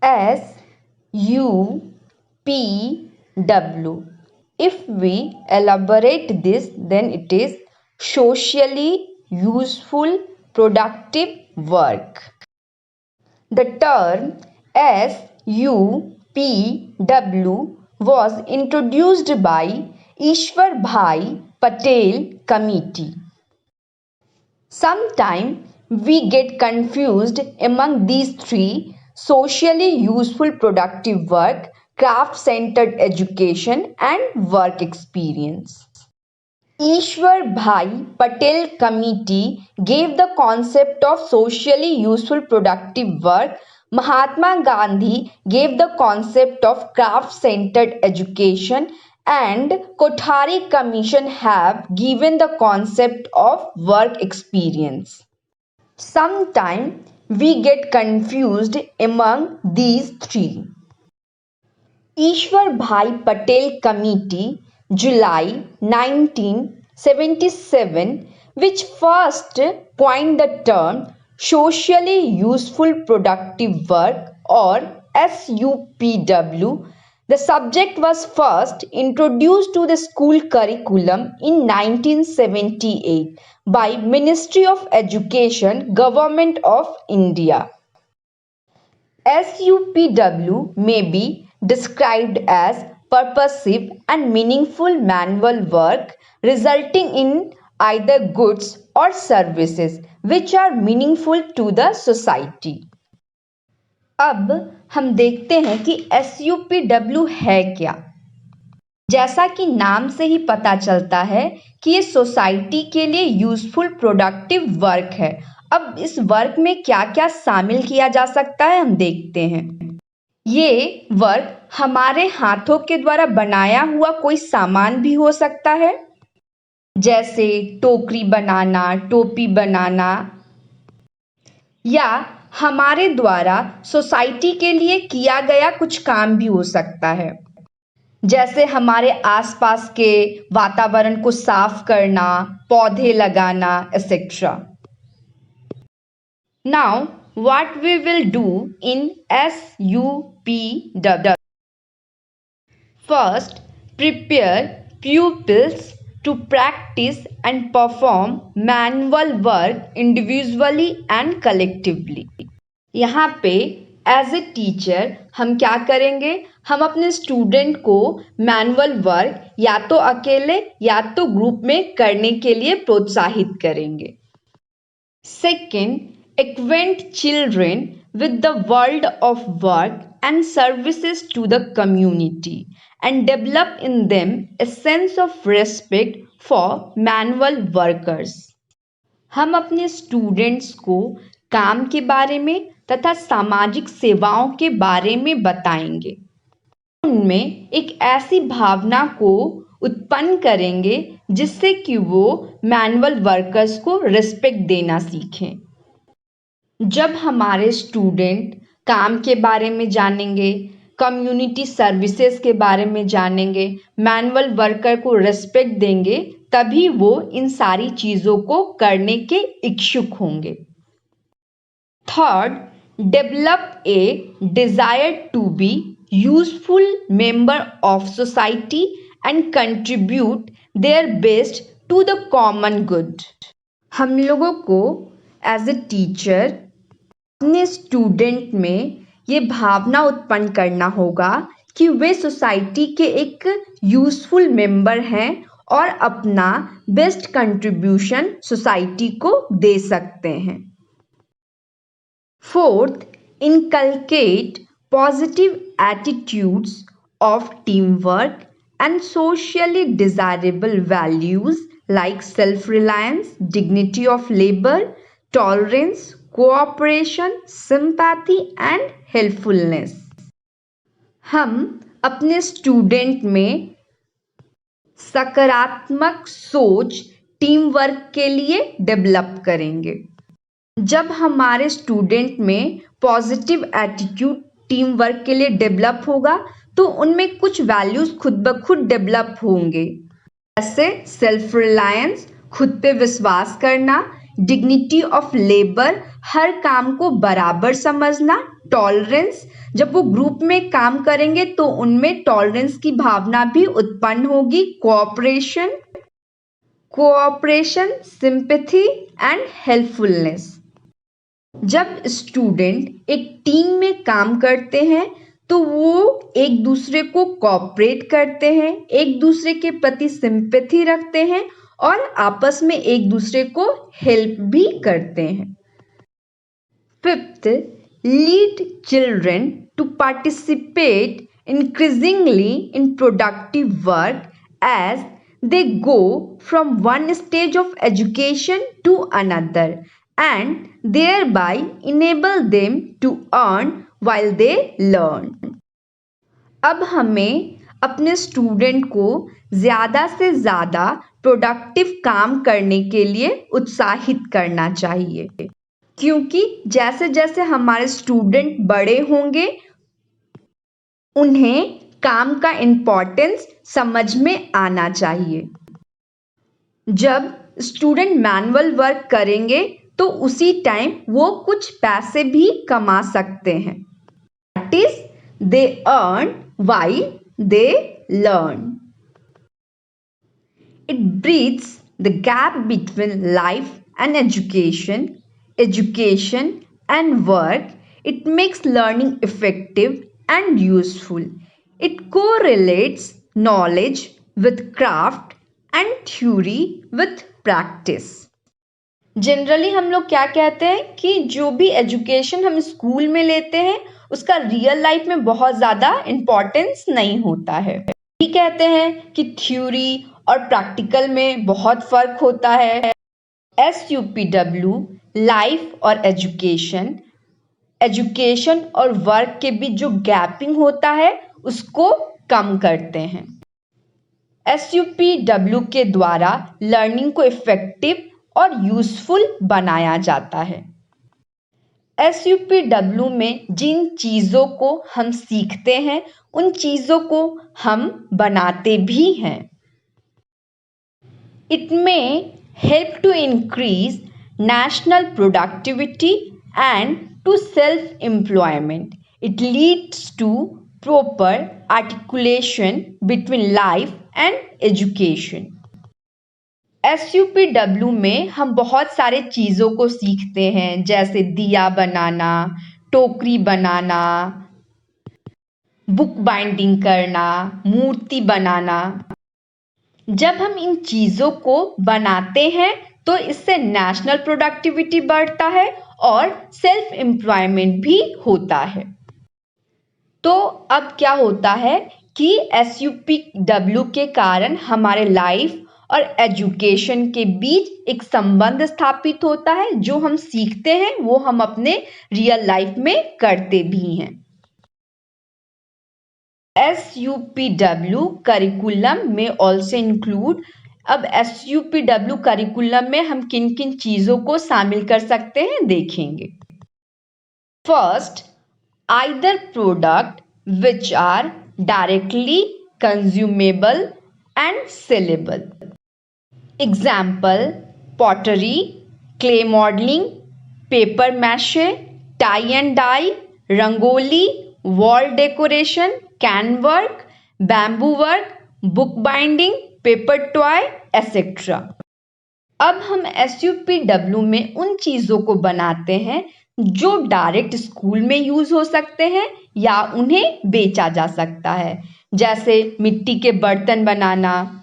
SUPW. If we elaborate this, then it is socially useful productive work. The term SUPW was introduced by Ishwar Bhai Patel Committee. Sometimes we get confused among these three: socially useful productive work, craft-centered education, and work experience. Ishwar Bhai Patel Committee gave the concept of socially useful productive work. Mahatma Gandhi gave the concept of craft-centered education, and Kothari Commission have given the concept of work experience. Sometimes we get confused among these three. Ishwar Bhai Patel Committee, July 1977, which first coined the term socially useful productive work, or SUPW. The subject was first introduced to the school curriculum in 1978 by Ministry of Education, Government of India. SUPW may be described as purposive and meaningful manual work resulting in either goods or services which are meaningful to the society. अब हम देखते हैं कि SUPW है क्या। जैसा कि नाम से ही पता चलता है कि ये सोसाइटी के लिए यूजफुल प्रोडक्टिव वर्क है। अब इस वर्क में क्या क्या शामिल किया जा सकता है हम देखते हैं। ये वर्क हमारे हाथों के द्वारा बनाया हुआ कोई सामान भी हो सकता है, जैसे टोकरी बनाना, टोपी बनाना, या हमारे द्वारा सोसाइटी के लिए किया गया कुछ काम भी हो सकता है, जैसे हमारे आसपास के वातावरण को साफ करना, पौधे लगाना, etc. Now, what we will do in SUPW? First, prepare pupils to practice and perform manual work individually and collectively. यहाँ पे एज ए टीचर हम क्या करेंगे? हम अपने स्टूडेंट को मैनुअल वर्क या तो अकेले या तो ग्रुप में करने के लिए प्रोत्साहित करेंगे। Second, acquaint children with the world of work and services to the community and develop in them a sense of respect for manual workers. हम अपने स्टूडेंट्स को काम के बारे में तथा सामाजिक सेवाओं के बारे में बताएंगे। उनमें एक ऐसी भावना को उत्पन्न करेंगे जिससे कि वो मैनुअल वर्कर्स को रिस्पेक्ट देना सीखें। जब हमारे स्टूडेंट काम के बारे में जानेंगे, कम्युनिटी सर्विसेज के बारे में जानेंगे, मैनुअल वर्कर को रिस्पेक्ट देंगे, तभी वो इन सारी चीज़ों को करने के इच्छुक होंगे। Third, develop a desire to be useful member of society and contribute their best to the common good. हम लोगों को एज ए टीचर अपने स्टूडेंट में ये भावना उत्पन्न करना होगा कि वे सोसाइटी के एक यूजफुल मेंबर हैं और अपना बेस्ट कंट्रीब्यूशन सोसाइटी को दे सकते हैं। Fourth, inculcate positive attitudes of team work and socially desirable values like self-reliance, dignity of labor, tolerance, cooperation, sympathy and helpfulness. हम अपने स्टूडेंट में सकारात्मक सोच टीम वर्क के लिए डेवलप करेंगे। जब हमारे स्टूडेंट में पॉजिटिव एटीट्यूड टीम वर्क के लिए डेवलप होगा तो उनमें कुछ वैल्यूज खुद ब खुद डेवलप होंगे, जैसे सेल्फ रिलायंस, खुद पे विश्वास करना, डिग्निटी ऑफ लेबर, हर काम को बराबर समझना, टॉलरेंस, जब वो ग्रुप में काम करेंगे तो उनमें टॉलरेंस की भावना भी उत्पन्न होगी, कोऑपरेशन, सिंपैथी एंड हेल्पफुलनेस। जब स्टूडेंट एक टीम में काम करते हैं तो वो एक दूसरे को कोऑपरेट करते हैं, एक दूसरे के प्रति सिंपैथी रखते हैं और आपस में एक दूसरे को हेल्प भी करते हैं। Fifth, lead children to participate increasingly in productive work as they go from one stage of education to another and thereby enable them to earn while they learn. अब हमें अपने स्टूडेंट को ज़्यादा से ज़्यादा प्रोडक्टिव काम करने के लिए उत्साहित करना चाहिए, क्योंकि जैसे जैसे हमारे स्टूडेंट बड़े होंगे उन्हें काम का इम्पोर्टेंस समझ में आना चाहिए। जब स्टूडेंट मैनुअल वर्क करेंगे तो उसी टाइम वो कुछ पैसे भी कमा सकते हैं। That is they earn while they learn. It breeds the gap between life and education and work. It makes learning effective and useful. It correlates knowledge with craft and theory with practice. Generally हम लोग क्या कहते हैं कि जो भी education हम school में लेते हैं उसका रियल लाइफ में बहुत ज़्यादा इम्पोर्टेंस नहीं होता है। भी कहते हैं कि थ्योरी और प्रैक्टिकल में बहुत फ़र्क होता है। SUPW लाइफ और एजुकेशन और वर्क के बीच जो गैपिंग होता है उसको कम करते हैं। SUPW के द्वारा लर्निंग को इफेक्टिव और यूजफुल बनाया जाता है। SUPW में जिन चीज़ों को हम सीखते हैं उन चीज़ों को हम बनाते भी हैं। It may help to increase national productivity and to self-employment. It leads to proper articulation between life and education. SUPW में हम बहुत सारे चीज़ों को सीखते हैं, जैसे दिया बनाना, टोकरी बनाना, बुक बाइंडिंग करना, मूर्ति बनाना। जब हम इन चीज़ों को बनाते हैं तो इससे नेशनल प्रोडक्टिविटी बढ़ता है और सेल्फ एम्प्लॉयमेंट भी होता है। तो अब क्या होता है कि SUPW के कारण हमारे लाइफ और एजुकेशन के बीच एक संबंध स्थापित होता है। जो हम सीखते हैं वो हम अपने रियल लाइफ में करते भी हैं। SUPW करिकुलम में ऑल्सो इंक्लूड। अब SUPW करिकुलम में हम किन किन चीज़ों को शामिल कर सकते हैं देखेंगे। First, either product which are directly consumable and saleable. Example, pottery, clay modelling, paper mache, tie and dye, rangoli, wall decoration, cane work, bamboo work, book binding, paper toy etcetera. अब हम SUPW में उन चीज़ों को बनाते हैं जो डायरेक्ट स्कूल में यूज़ हो सकते हैं या उन्हें बेचा जा सकता है, जैसे मिट्टी के बर्तन बनाना,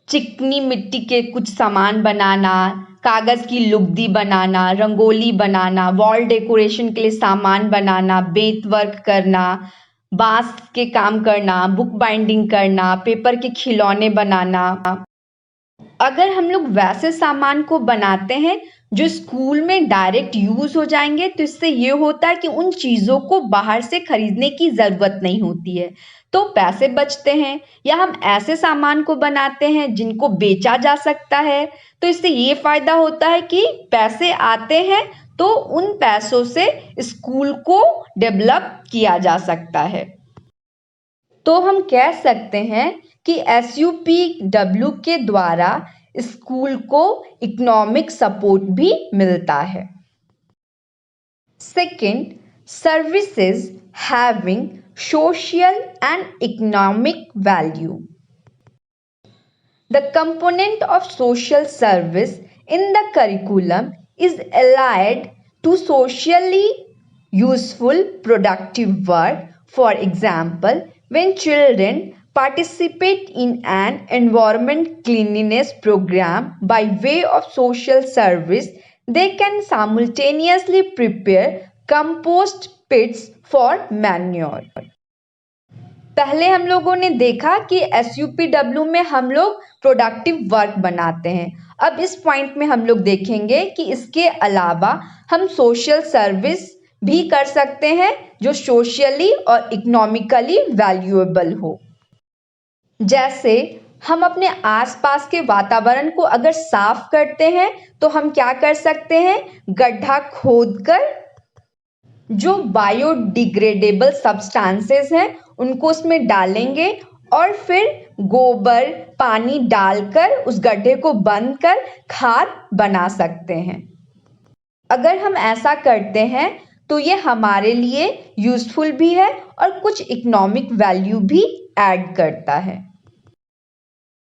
चिकनी मिट्टी के कुछ सामान बनाना, कागज़ की लुगदी बनाना, रंगोली बनाना, वॉल डेकोरेशन के लिए सामान बनाना, बेंत वर्क करना, बांस के काम करना, बुक बाइंडिंग करना, पेपर के खिलौने बनाना। अगर हम लोग वैसे सामान को बनाते हैं जो स्कूल में डायरेक्ट यूज़ हो जाएंगे तो इससे ये होता है कि उन चीज़ों को बाहर से खरीदने की ज़रूरत नहीं होती है, तो पैसे बचते हैं। या हम ऐसे सामान को बनाते हैं जिनको बेचा जा सकता है तो इससे ये फ़ायदा होता है कि पैसे आते हैं तो उन पैसों से स्कूल को डेवलप किया जा सकता है। तो हम कह सकते हैं कि SUPW के द्वारा स्कूल को इकोनॉमिक सपोर्ट भी मिलता है। Second, services having social and economic value. The component of social service in the curriculum is allied to socially useful productive work. For example, when children participate in an environment cleanliness program by way of social service, they can simultaneously prepare compost pits for manure. पहले हम लोगों ने देखा कि SUPW में हम लोग productive work बनाते हैं। अब इस पॉइंट में हम लोग देखेंगे कि इसके अलावा हम सोशल सर्विस भी कर सकते हैं जो सोशली और इकोनॉमिकली वैल्यूएबल हो। जैसे हम अपने आसपास के वातावरण को अगर साफ करते हैं तो हम क्या कर सकते हैं, गड्ढा खोदकर जो बायोडिग्रेडेबल सब्सटेंसेस हैं उनको उसमें डालेंगे और फिर गोबर पानी डालकर उस गड्ढे को बंद कर खाद बना सकते हैं। अगर हम ऐसा करते हैं तो ये हमारे लिए यूजफुल भी है और कुछ इकोनॉमिक वैल्यू भी ऐड करता है।